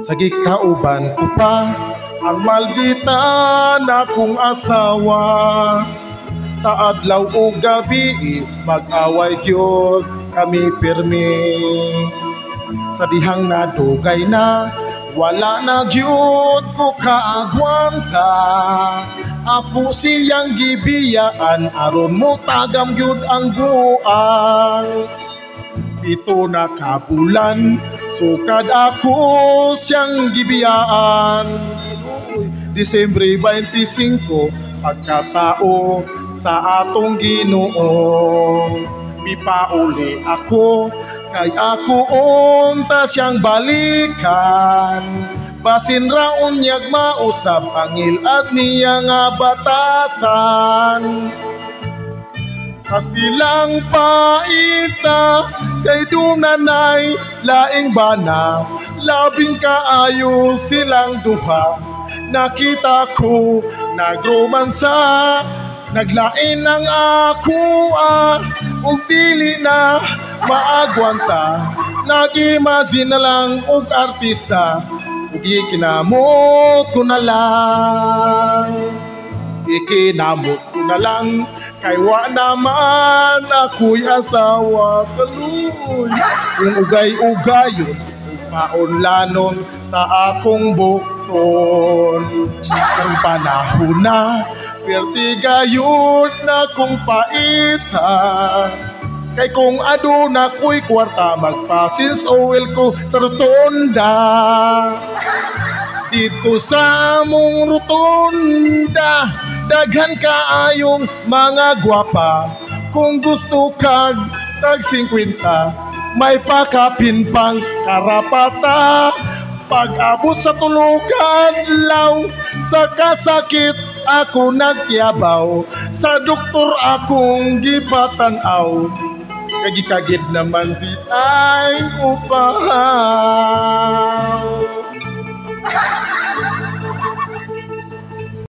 Sa gikauban ko pa ang maldita na kong asawa. Sa adlaw o gabi mag-away gyud kami pirmi. Sa dihang nadugay na wala na gyud ko kaagwanta. Ako siyang gibiyaan aron mo tagam gyud ang buang. Ito na kabulan sukad ako siyang gibiyaan. Disyembre 25 pagkatao sa atong Ginoo. Mipauli ako kay ako unta siyang balikan. Basin ra unyag mausab ang ilad niya nga batasan. Kas bilang paita kay dunanay laing bana. Labing kaayo silang duha. Nakita ko nagromansa. Naglain ang ako ug dili na maagwanta. Nag-imagine na lang og artista. Ug ikinamot ko na lang. Ikinamot ko na lang kay wa naman ako'y asawa. Kaluy kung ugay-ugayon paunlanon sa akong bukton. Ang panahon na pertigayon na kong paita. Kay kung aduna ko'y kwarta magpa-since oil ko sa rotonda. Dito sa mong rotonda daghan kaayong mga gwapa. Kung gusto kag tag 50 may pakapin pang karapata. Pag-abot sa tulukan law sa kasakit ako nagyabaw. Sa doktor akong gipatanaw. Kagikagid naman di ay upahaw.